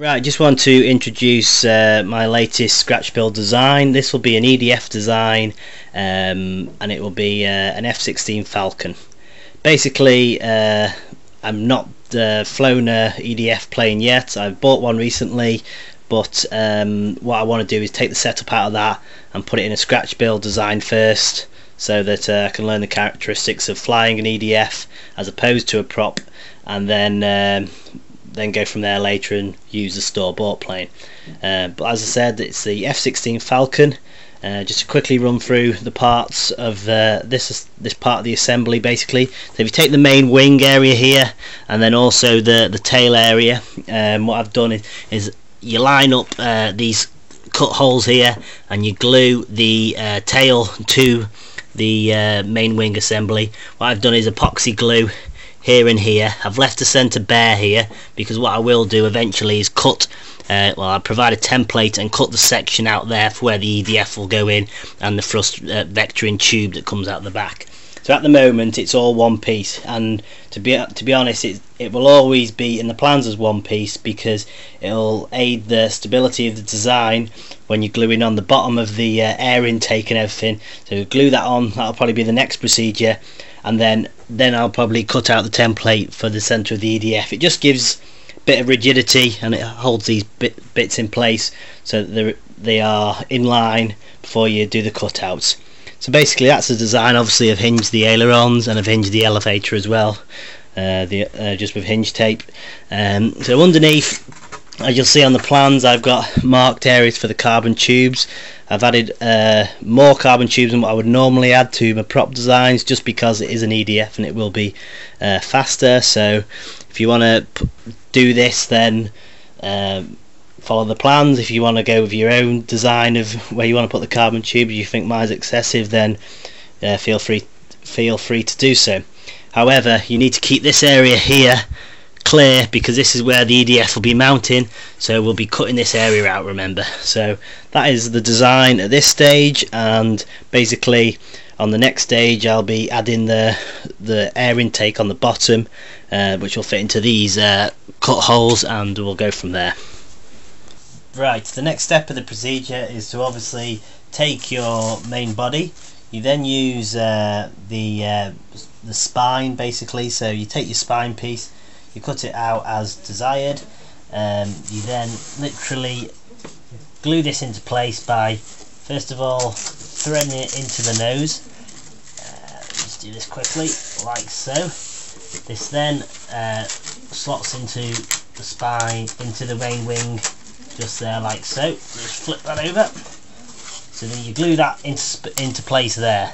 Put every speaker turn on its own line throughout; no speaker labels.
Right, just want to introduce my latest scratch build design. This will be an EDF design, and it will be an F16 Falcon. Basically, I'm not flown a EDF plane yet. I've bought one recently, but what I want to do is take the setup out of that and put it in a scratch build design first, so that I can learn the characteristics of flying an EDF as opposed to a prop, and then go from there later and use the store-bought plane. But as I said, it's the F16 Falcon. Just to quickly run through the parts of this part of the assembly. Basically, so if you take the main wing area here and then also the tail area, what I've done is you line up these cut holes here and you glue the tail to the main wing assembly. What I've done is epoxy glue here and here. I've left the centre bare here because what I will do eventually is cut, I'll provide a template and cut the section out there for where the EDF will go in and the thrust vectoring tube that comes out the back. So at the moment it's all one piece, and to be honest, it will always be in the plans as one piece because it'll aid the stability of the design when you're gluing on the bottom of the air intake and everything. So glue that on, that'll probably be the next procedure, and then I'll probably cut out the template for the centre of the EDF. It just gives a bit of rigidity and it holds these bits in place so that they are in line before you do the cutouts. So basically that's the design. Obviously I've hinged the ailerons and I've hinged the elevator as well, just with hinge tape. So underneath, as you'll see on the plans, I've got marked areas for the carbon tubes. I've added more carbon tubes than what I would normally add to my prop designs, just because it is an EDF and it will be faster. So if you want to do this, then follow the plans. If you want to go with your own design of where you want to put the carbon tube, you think mine's excessive, then feel free to do so. However, you need to keep this area here clear because this is where the EDF will be mounting, so we'll be cutting this area out, remember. So that is the design at this stage, and basically on the next stage I'll be adding the air intake on the bottom, which will fit into these cut holes, and we'll go from there. Right, the next step of the procedure is to obviously take your main body. You then use the spine, basically. So you take your spine piece, you cut it out as desired, you then literally glue this into place by first of all threading it into the nose. Just do this quickly, like so. This then slots into the spine, into the main wing, just there, like so. Just flip that over. So then you glue that into place there.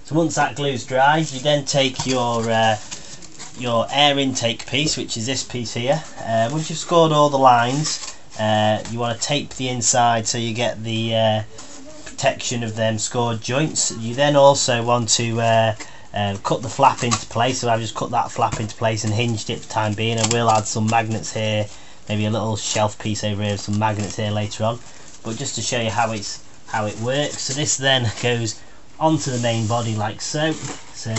So once that glue's dry, you then take your air intake piece, which is this piece here. Once you've scored all the lines, you want to tape the inside so you get the protection of them scored joints. You then also want to cut the flap into place. So I've just cut that flap into place and hinged it for the time being. I will add some magnets here, maybe a little shelf piece over here, some magnets here later on, but just to show you how it works. So this then goes onto the main body like so. So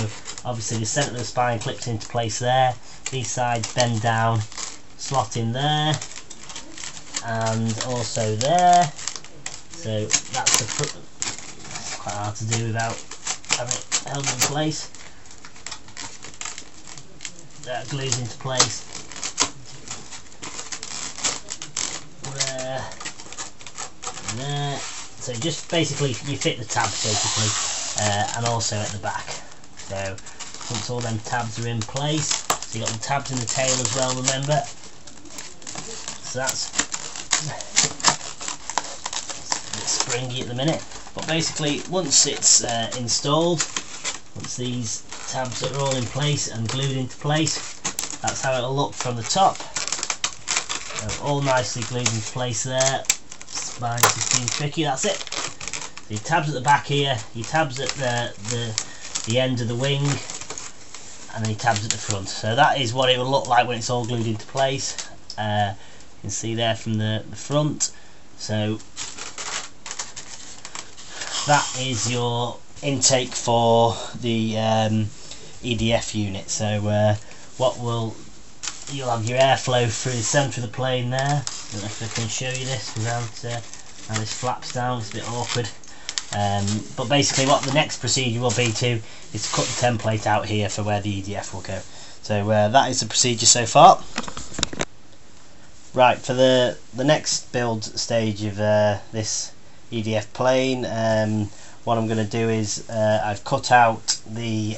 obviously the centre of the spine clips into place there, these sides bend down, slot in there and also there. So that's quite hard to do without having it held in place. That glues into place there and there. So just basically you fit the tabs basically, and also at the back. So once all them tabs are in place, so you got the tabs in the tail as well, remember. So that's a bit springy at the minute, but basically once it's installed, once these tabs are all in place and glued into place, that's how it'll look from the top. So all nicely glued into place there. Spine just being tricky, that's it. So your tabs at the back here, your tabs at the end of the wing, and then your tabs at the front. So that is what it will look like when it's all glued into place. You can see there from the front. So that is your intake for the EDF unit. So what we'll you'll have your airflow through the centre of the plane there. I don't know if I can show you this without how this flaps down. It's a bit awkward. But basically what the next procedure will be is to cut the template out here for where the EDF will go. So that is the procedure so far. Right, for the next build stage of this EDF plane, what I'm going to do is I've cut out the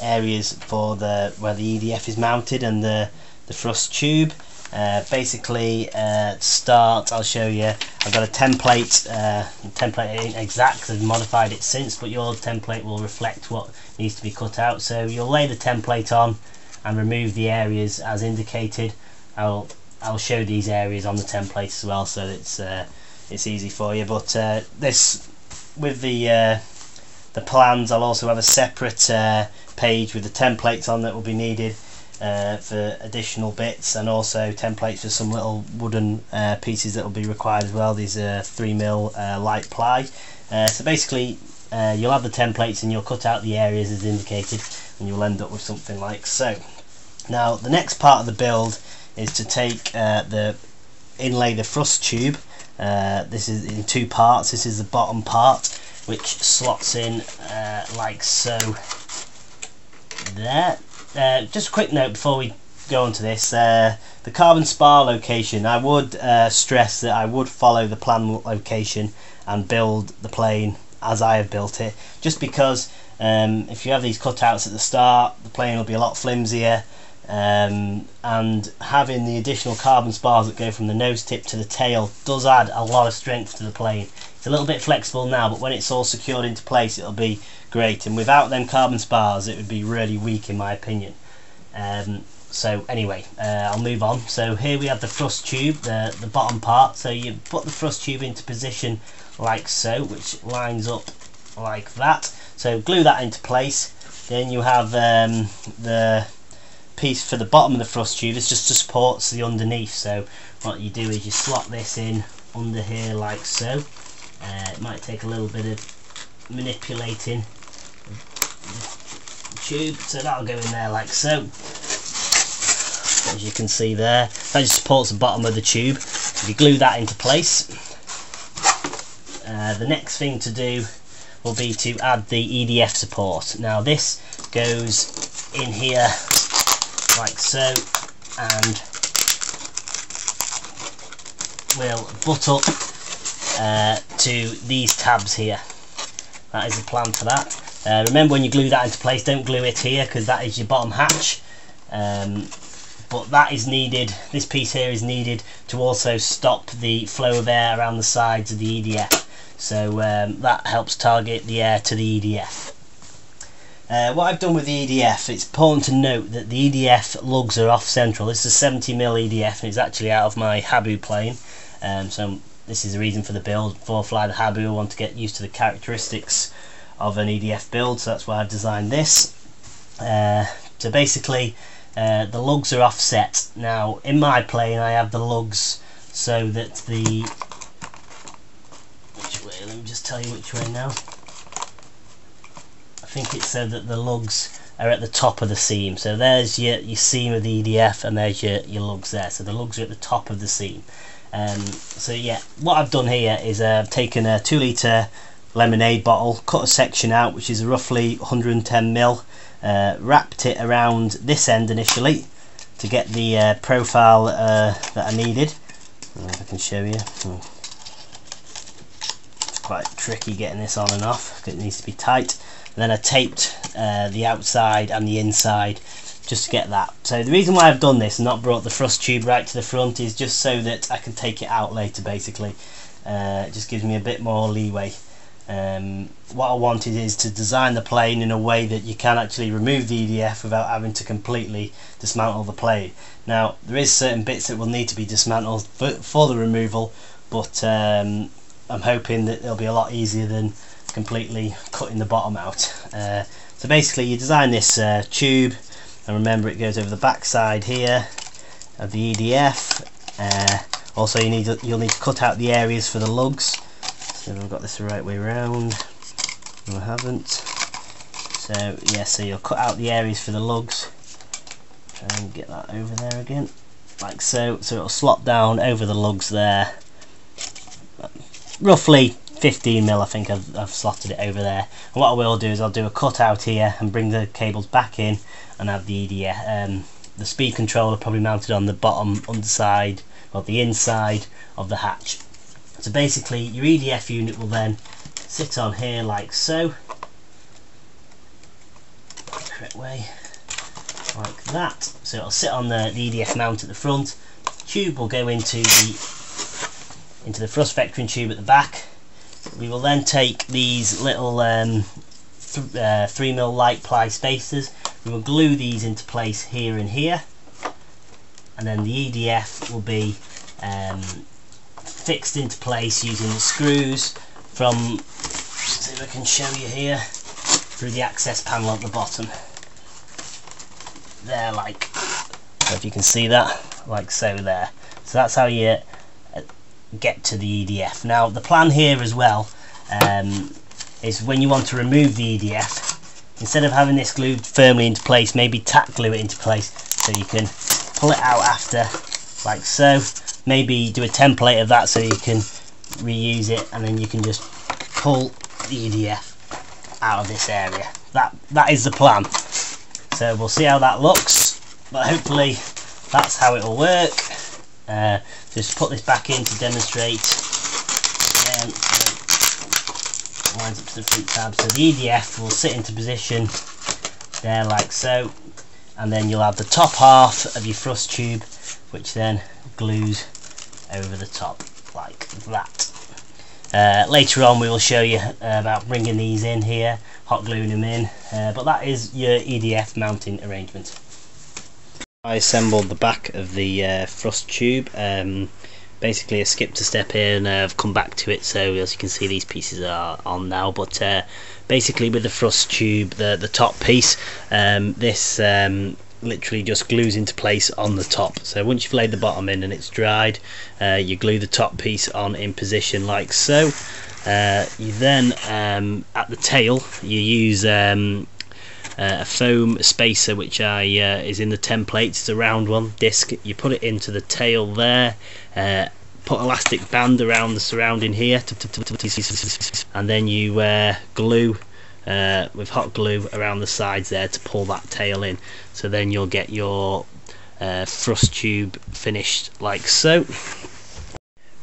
areas for where the EDF is mounted and the thrust tube. Basically, to start, I'll show you. I've got a template. Template ain't exact because I've modified it since, but your template will reflect what needs to be cut out. So you'll lay the template on and remove the areas as indicated. I'll show these areas on the template as well, so it's easy for you. But this, with the plans, I'll also have a separate page with the templates on that will be needed for additional bits, and also templates for some little wooden pieces that will be required as well. These are 3mm light ply. So basically you'll have the templates and you'll cut out the areas as indicated, and you'll end up with something like so. Now the next part of the build is to take inlay the thrust tube. This is in two parts. This is the bottom part, which slots in like so there. Just a quick note before we go on to this, the carbon spar location, I would stress that I would follow the plan location and build the plane as I have built it, just because if you have these cutouts at the start, the plane will be a lot flimsier, and having the additional carbon spars that go from the nose tip to the tail does add a lot of strength to the plane. It's a little bit flexible now, but when it's all secured into place it'll be great, and without them carbon spars it would be really weak in my opinion. So anyway, I'll move on. So here we have the thrust tube, the bottom part. So you put the thrust tube into position like so, which lines up like that. So glue that into place. Then you have the piece for the bottom of the thrust tube. This just supports the underneath. So what you do is you slot this in under here like so. It might take a little bit of manipulating the tube, so that'll go in there like so. As you can see there, that just supports the bottom of the tube. If you glue that into place, the next thing to do will be to add the EDF support. Now this goes in here like so, and will butt up to these tabs here. That is the plan for that. Remember, when you glue that into place, don't glue it here because that is your bottom hatch. But that is needed, this piece here is needed to also stop the flow of air around the sides of the EDF. So that helps target the air to the EDF. What I've done with the EDF, it's important to note that the EDF lugs are off central. This is a 70mm EDF and it's actually out of my Habu plane. So this is the reason for the build. Before I fly the Habu, I want to get used to the characteristics of an EDF build, so that's why I've designed this. So basically the lugs are offset. Now in my plane I have the lugs so that the, which way, let me just tell you which way now. I think it's so that the lugs are at the top of the seam. So there's your seam of the EDF and there's your lugs there. So the lugs are at the top of the seam. So yeah, what I've done here is taken a 2-litre lemonade bottle, cut a section out which is roughly 110mm, wrapped it around this end initially to get the profile that I needed. I don't know if I can show you. It's quite tricky getting this on and off because it needs to be tight. And then I taped the outside and the inside just to get that. So the reason why I've done this and not brought the thrust tube right to the front is just so that I can take it out later basically. It just gives me a bit more leeway. What I wanted is to design the plane in a way that you can actually remove the EDF without having to completely dismantle the plane. Now there is certain bits that will need to be dismantled for the removal, but I'm hoping that it'll be a lot easier than completely cutting the bottom out. So basically you design this tube, and remember it goes over the back side here of the EDF. Also you'll need to cut out the areas for the lugs. So I've got this the right way around. No, I haven't. So yeah, so you'll cut out the areas for the lugs. and get that over there again, like so. So it'll slot down over the lugs there, roughly 15mm. I think I've slotted it over there. And what I will do is I'll do a cut out here and bring the cables back in and have the EDF, the speed controller probably mounted on the bottom underside or the inside of the hatch. So basically your EDF unit will then sit on here like so, correct way, like that. So it'll sit on the EDF mount at the front. The tube will go into the thrust vectoring tube at the back. We will then take these little 3mm light ply spacers. We will glue these into place here and here, and then the EDF will be fixed into place using the screws from, see if I can show you here, through the access panel at the bottom. There, like, if you can see that, like so there. So that's how you get to the EDF. Now the plan here as well is when you want to remove the EDF, instead of having this glued firmly into place, maybe tack glue it into place so you can pull it out after, like so. Maybe do a template of that so you can reuse it, and then you can just pull the EDF out of this area. That is the plan. So we'll see how that looks, but hopefully that's how it will work. Just put this back in to demonstrate. Again, so lines up to the front tab. So the EDF will sit into position there like so, and then you'll have the top half of your thrust tube, which then glues over the top like that. Later on we will show you about bringing these in here, hot gluing them in, but that is your EDF mounting arrangement. I assembled the back of the thrust tube. Basically I skipped a step here and I've come back to it, so as you can see these pieces are on now, but basically with the thrust tube, the top piece, this literally just glues into place on the top. So once you've laid the bottom in and it's dried, you glue the top piece on in position like so. You then at the tail you use a foam spacer, which is in the template. It's a round one disc. You put it into the tail there, put elastic band around the surrounding here, and then you glue with hot glue around the sides there to pull that tail in. So then you'll get your thrust tube finished like so.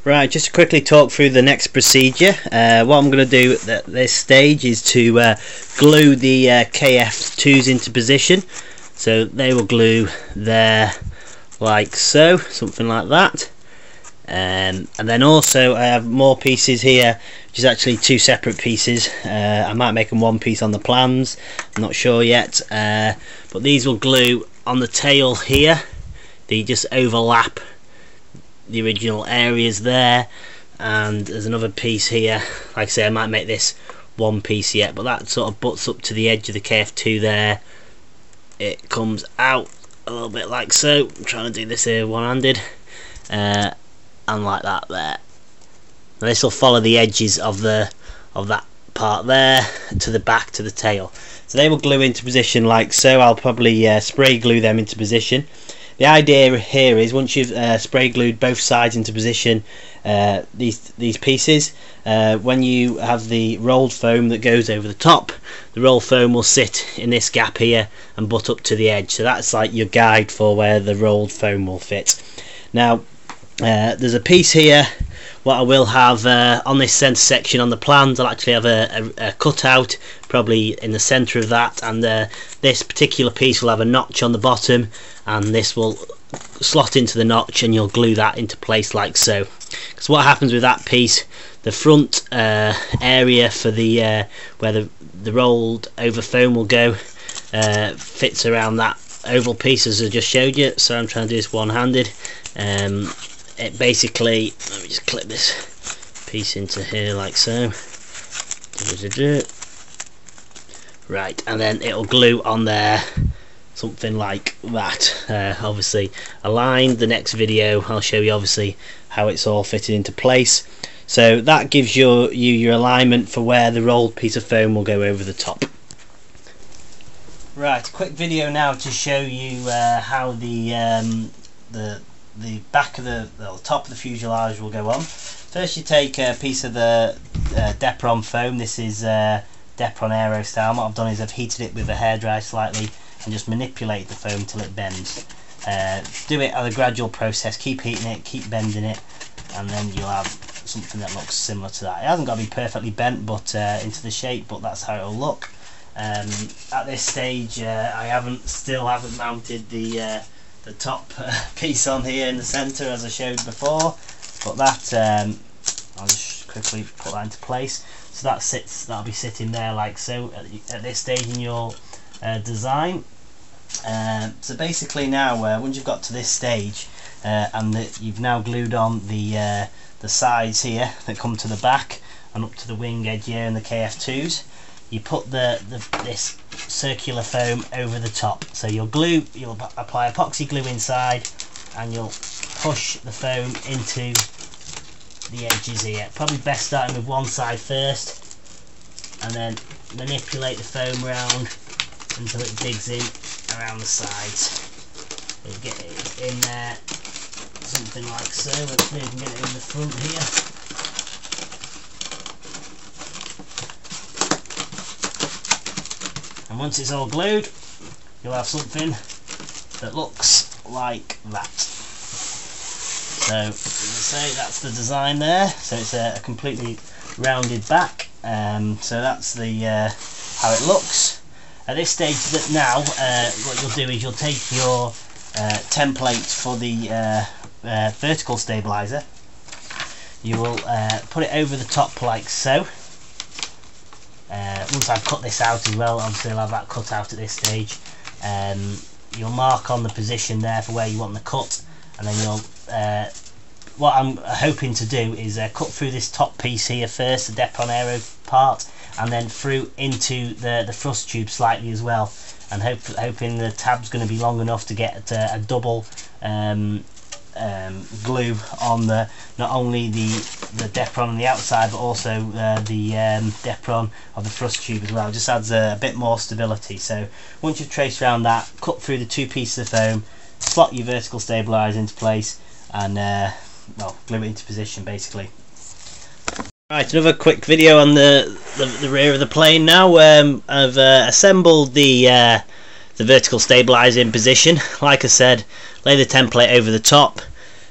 Right, just to quickly talk through the next procedure. What I'm going to do at this stage is to glue the KF2s into position. So they will glue there like so, something like that. And then also I have more pieces here, which is actually two separate pieces. I might make them one piece on the plans, I'm not sure yet. But these will glue on the tail here. They just overlap the original areas there, and there's another piece here. Like I say, I might make this one piece yet, but that sort of butts up to the edge of the KF2 there. It comes out a little bit like so. I'm trying to do this here one-handed, and like that there. And this will follow the edges of that part there to the back, to the tail. So they will glue into position like so. I'll probably spray glue them into position. The idea here is once you've spray glued both sides into position, these pieces, when you have the rolled foam that goes over the top, the rolled foam will sit in this gap here and butt up to the edge. So that's like your guide for where the rolled foam will fit. Now there's a piece here. What I will have on this centre section on the plans, I'll actually have a cutout probably in the centre of that, and this particular piece will have a notch on the bottom, and this will slot into the notch, and you'll glue that into place like so. Because what happens with that piece, the front area for the where the rolled over foam will go fits around that oval piece as I just showed you. So I'm trying to do this one-handed. It basically, let me just clip this piece into here like so. Right, and then it'll glue on there, something like that. Obviously aligned. The next video I'll show you obviously how it's all fitted into place. So that gives you your alignment for where the rolled piece of foam will go over the top. Right, quick video now to show you how the back of the top of the fuselage will go on. First, you take a piece of the Depron foam. This is Depron Aero style. What I've done is I've heated it with a hairdryer slightly and just manipulate the foam till it bends. Do it at a gradual process. Keep heating it, keep bending it, and then you'll have something that looks similar to that. It hasn't got to be perfectly bent, but into the shape, but that's how it'll look. At this stage, I still haven't mounted the top piece on here in the centre as I showed before, but that I'll just quickly put that into place. So that'll be sitting there like so at this stage in your design. So basically now, once you've got to this stage and you've now glued on the sides here that come to the back and up to the wing edge here and the KF2s, you put this circular foam over the top. So you'll apply epoxy glue inside and you'll push the foam into the edges here. Probably best starting with one side first and then manipulate the foam round until it digs in around the sides. You get it in there, something like so. Let's see if we can get it in the front here. And once it's all glued, you'll have something that looks like that. So, as I say, that's the design there. So it's a completely rounded back. So that's the how it looks. At this stage, what you'll do is you'll take your template for the vertical stabilizer. You will put it over the top like so. Once I've cut this out as well, obviously I'll have that cut out at this stage. You'll mark on the position there for where you want the cut, and then you'll what I'm hoping to do is cut through this top piece here first, the Depron Aero part, and then through into the thrust tube slightly as well, and hoping the tab's going to be long enough to get a double glue on not only the Depron on the outside, but also the Depron of the thrust tube as well. It just adds a bit more stability. So once you've traced around that, cut through the two pieces of foam, slot your vertical stabilizer into place, and well, glue it into position basically. Right, another quick video on the rear of the plane now. I've assembled the vertical stabilizer in position. Like I said, lay the template over the top,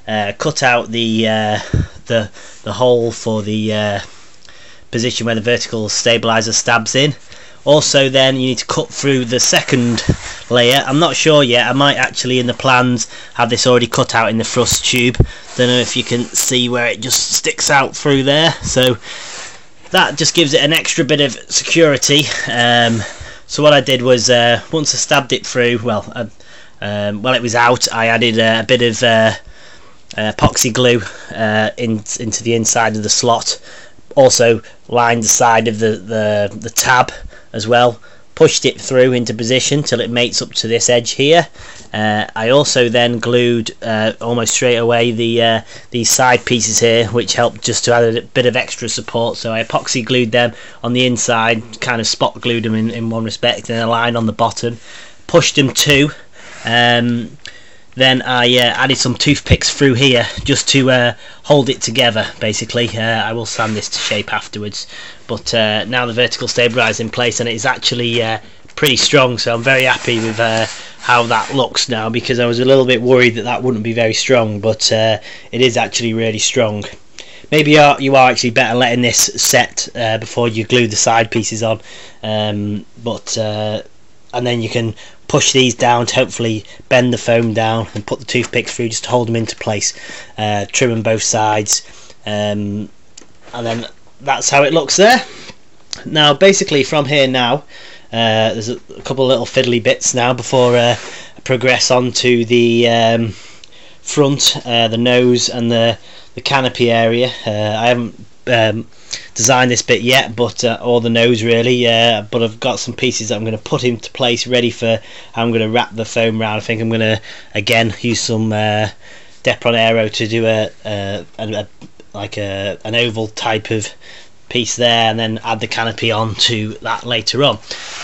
cut out the hole for the position where the vertical stabilizer stabs in. Also then you need to cut through the second layer. I'm not sure yet, I might actually in the plans have this already cut out in the thrust tube. Don't know if you can see where it just sticks out through there, so that just gives it an extra bit of security. So what I did was, once I stabbed it through, while it was out, I added a bit of epoxy glue into the inside of the slot. Also lined the side of the tab as well. Pushed it through into position till it mates up to this edge here. I also then glued almost straight away these side pieces here, which helped just to add a bit of extra support. So I epoxy glued them on the inside, kind of spot glued them in one respect, and a line on the bottom. Pushed them to. Then I added some toothpicks through here just to hold it together basically. I will sand this to shape afterwards, but now the vertical stabilizer in place, and it's actually pretty strong, so I'm very happy with how that looks now, because I was a little bit worried that wouldn't be very strong, but it is actually really strong. Maybe you are actually better letting this set before you glue the side pieces on, and then you can push these down to hopefully bend the foam down and put the toothpicks through just to hold them into place, trim them both sides, and then that's how it looks there. Now basically from here now, there's a couple of little fiddly bits now before I progress on to the front, the nose and the canopy area. I haven't designed this bit yet, but or the nose really, but I've got some pieces that I'm going to put into place ready for how I'm going to wrap the foam round. I think I'm going to again use some Depron Aero to do an oval type of piece there, and then add the canopy on to that later on.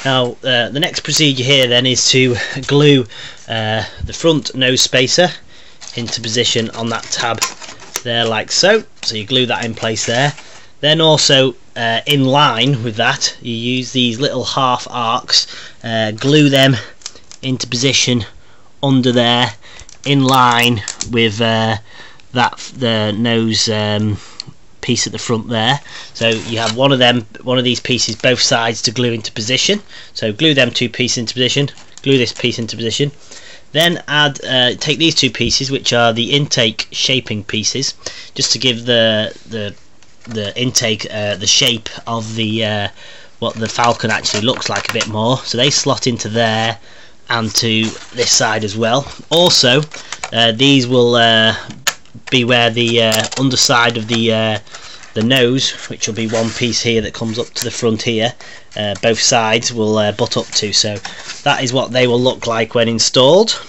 Now the next procedure here then is to glue the front nose spacer into position on that tab there, like so. So you glue that in place there. Then also in line with that, you use these little half arcs, glue them into position under there, in line with the nose piece at the front there. So you have one of these pieces both sides to glue into position. So glue them two pieces into position, glue this piece into position. Then take these two pieces, which are the intake shaping pieces, just to give the intake the shape of the what the Falcon actually looks like a bit more. So they slot into there and to this side as well. Also these will be where the underside of the nose, which will be one piece here that comes up to the front here, both sides will butt up to. So that is what they will look like when installed.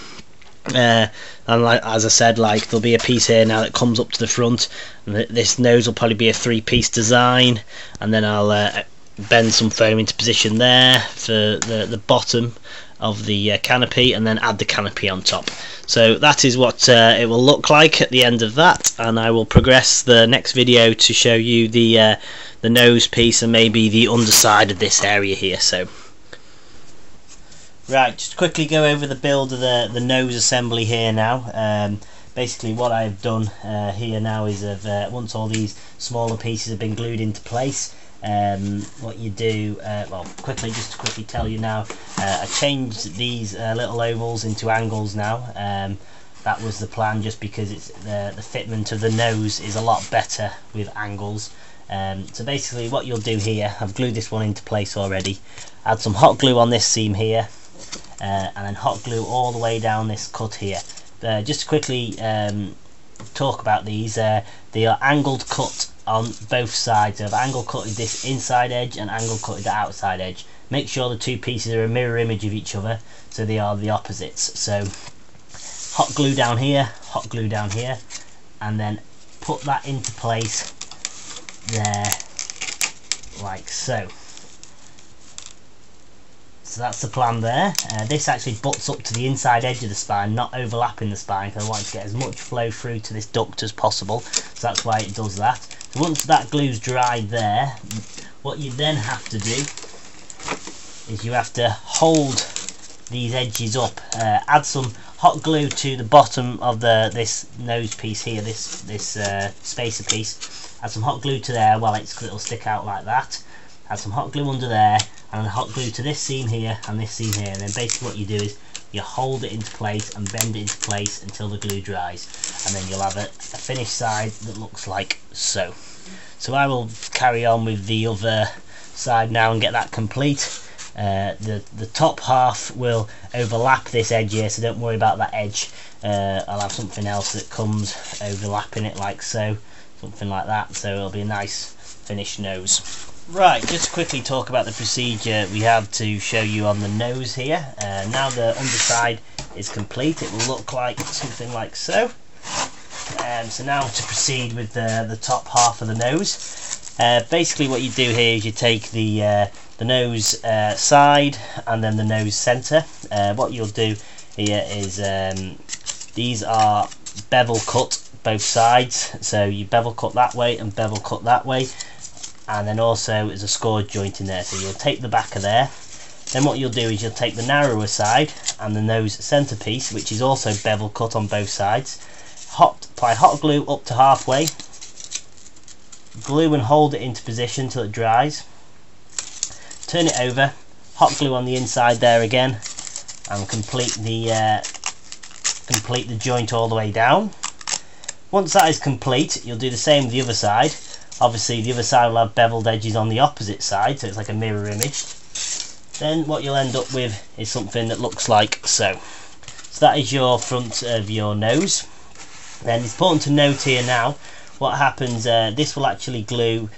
And as I said, like, there'll be a piece here now that comes up to the front, and this nose will probably be a three-piece design, and then I'll bend some foam into position there for the bottom of the canopy, and then add the canopy on top. So that is what it will look like at the end of that, and I will progress the next video to show you the nose piece and maybe the underside of this area here. So right, just quickly go over the build of the nose assembly here now. Basically what I've done here now is once all these smaller pieces have been glued into place, what you do, well, just to quickly tell you now, I changed these little ovals into angles now. That was the plan, just because it's the fitment of the nose is a lot better with angles. So basically what you'll do here, I've glued this one into place already, add some hot glue on this seam here, and then hot glue all the way down this cut here. Just to quickly talk about these, they are angled cut on both sides. So I've angle cutted this inside edge and angle cutted the outside edge. Make sure the two pieces are a mirror image of each other, so they are the opposites. So hot glue down here, hot glue down here, and then put that into place there, like so. So that's the plan there. This actually butts up to the inside edge of the spine, not overlapping the spine, because I want to get as much flow through to this duct as possible. So that's why it does that. So once that glue's dried there, what you then have to do is you have to hold these edges up. Add some hot glue to the bottom of this nose piece here, this spacer piece. Add some hot glue to there while it'll stick out like that. Add some hot glue under there, and hot glue to this seam here and this seam here, and then basically what you do is you hold it into place and bend it into place until the glue dries, and then you'll have a finished side that looks like so. So I will carry on with the other side now and get that complete. The top half will overlap this edge here, so don't worry about that edge. I'll have something else that comes overlapping it like so, something like that, so it'll be a nice finished nose. Right, just to quickly talk about the procedure we have to show you on the nose here. Now the underside is complete, it will look like something like so. So now to proceed with the top half of the nose. Basically what you do here is you take the nose side and then the nose centre. What you'll do here is these are bevel cut both sides, so you bevel cut that way and bevel cut that way, and then also there's a scored joint in there, so you'll take the back of there. Then what you'll do is you'll take the narrower side and the nose centre piece, which is also bevel cut on both sides, apply hot glue up to halfway, glue and hold it into position till it dries, turn it over, hot glue on the inside there again, and complete the joint all the way down. Once that is complete, you'll do the same with the other side. Obviously the other side will have beveled edges on the opposite side, so it's like a mirror image. Then what you'll end up with is something that looks like so. So that is your front of your nose. Then it's important to note here now, what happens, this will actually glue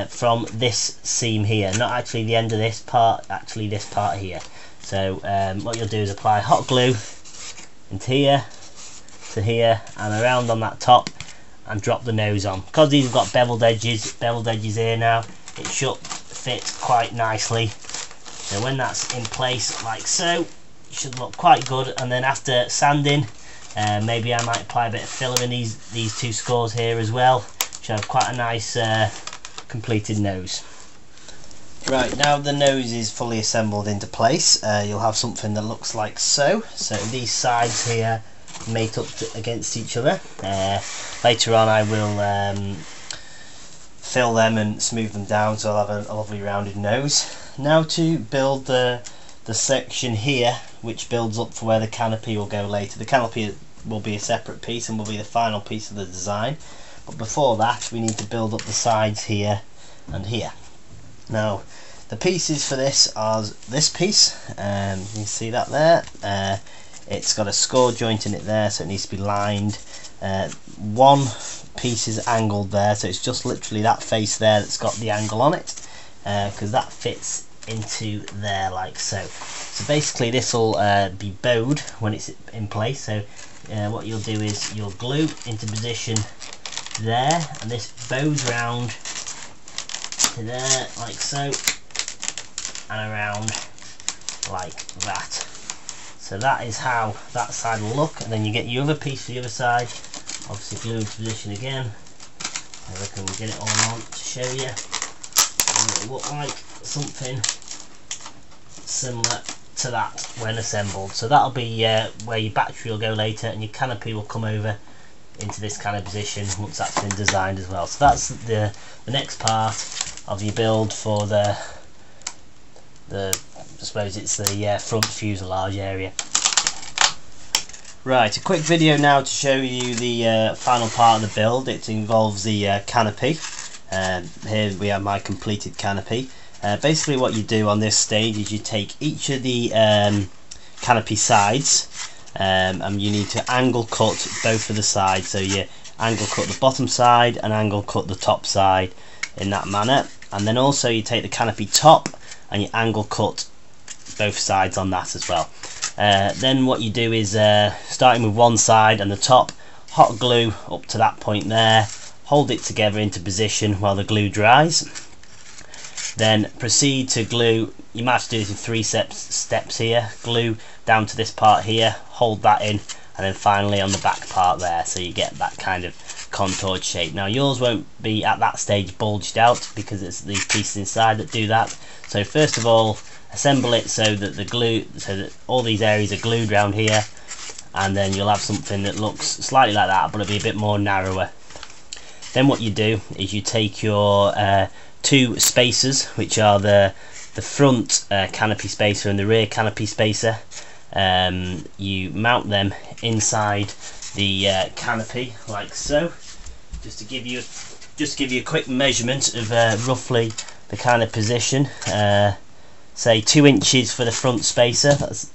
from this seam here, not actually the end of this part, actually this part here. So what you'll do is apply hot glue into here, to here, and around on that top, and drop the nose on. Because these have got beveled edges here now, it should fit quite nicely. So when that's in place like so, it should look quite good. And then after sanding, maybe I might apply a bit of filler in these two scores here as well. Should have quite a nice completed nose. Right, now the nose is fully assembled into place, you'll have something that looks like so. So these sides here mate up against each other. Later on I will fill them and smooth them down, so I'll have a lovely rounded nose. Now to build the section here, which builds up for where the canopy will go later. The canopy will be a separate piece and will be the final piece of the design. But before that, we need to build up the sides here and here. Now, the pieces for this are this piece. You can see that there. It's got a score joint in it there, so it needs to be lined. One piece is angled there, so it's just literally that face there that's got the angle on it, because that fits into there like so. So basically this will be bowed when it's in place. So what you'll do is you'll glue into position there, and this bows round to there like so, and around like that. So that is how that side will look, and then you get your other piece for the other side, obviously glue into position again. I reckon we'll get it all on to show you, and it'll look like something similar to that when assembled. So that'll be where your battery will go later, and your canopy will come over into this kind of position once that's been designed as well. So that's the next part of your build for the I suppose it's the front fuselage area. Right, a quick video now to show you the final part of the build. It involves the canopy. Here we have my completed canopy. Basically what you do on this stage is you take each of the canopy sides, and you need to angle cut both of the sides. So you angle cut the bottom side and angle cut the top side in that manner, and then also you take the canopy top and you angle cut both sides on that as well. Then what you do is, starting with one side and the top, hot glue up to that point there, hold it together into position while the glue dries. Then proceed to glue. You might have to do this in 3 steps here. Glue down to this part here, hold that in, and then finally on the back part there, so you get that kind of contoured shape. Now yours won't be at that stage bulged out because it's these pieces inside that do that. So first of all, assemble it so that all these areas are glued around here, and then you'll have something that looks slightly like that, but it'll be a bit more narrower. Then what you do is you take your 2 spacers, which are the front canopy spacer and the rear canopy spacer. You mount them inside the canopy like so, just to give you a quick measurement of roughly the kind of position. Say 2 inches for the front spacer, that's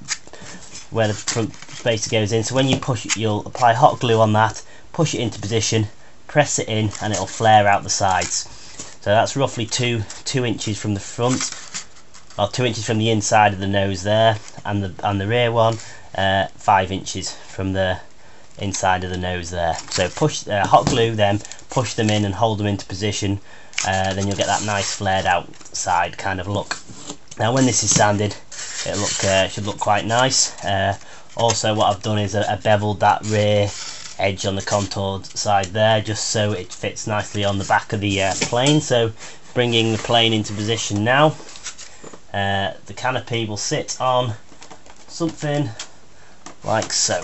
where the front spacer goes in. So when you push it, you'll apply hot glue on that, push it into position, press it in, and it'll flare out the sides. So that's roughly 2 inches from the front, or 2 inches from the inside of the nose there, and the rear one 5 inches from the inside of the nose there. So push hot glue them, push them in and hold them into position, then you'll get that nice flared out side kind of look. Now when this is sanded, it should look quite nice. Also what I've done is I beveled that rear edge on the contoured side there, just so it fits nicely on the back of the plane. So bringing the plane into position now, the canopy will sit on something like so.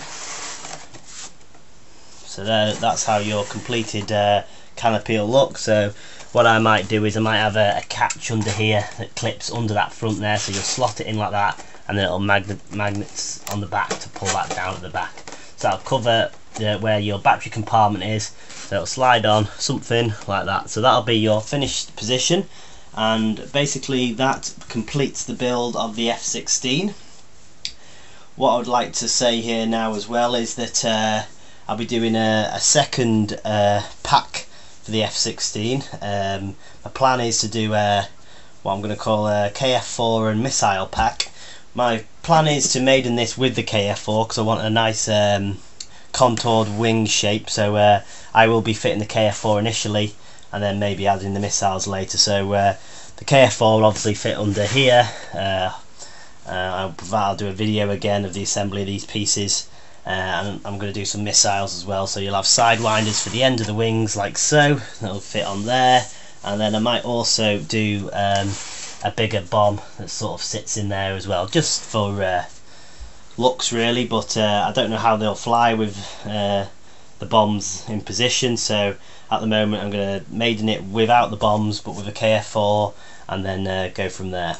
So that's how your completed canopy will look. So what I might do is I might have a catch under here that clips under that front there, so you'll slot it in like that, and then it'll magnets on the back to pull that down at the back. So that'll cover where your battery compartment is, so it'll slide on something like that. So that'll be your finished position, and basically that completes the build of the F16. What I would like to say here now as well is that I'll be doing a second pack for the F16. My plan is to do what I'm going to call a KF4 and missile pack. My plan is to maiden this with the KF4 because I want a nice contoured wing shape, so I will be fitting the KF4 initially and then maybe adding the missiles later. So the KF4 will obviously fit under here. I'll do a video again of the assembly of these pieces, and I'm going to do some missiles as well. So you'll have sidewinders for the end of the wings like so, that'll fit on there, and then I might also do a bigger bomb that sort of sits in there as well, just for looks really, but I don't know how they'll fly with the bombs in position. So at the moment I'm going to maiden it without the bombs but with a KF4, and then go from there.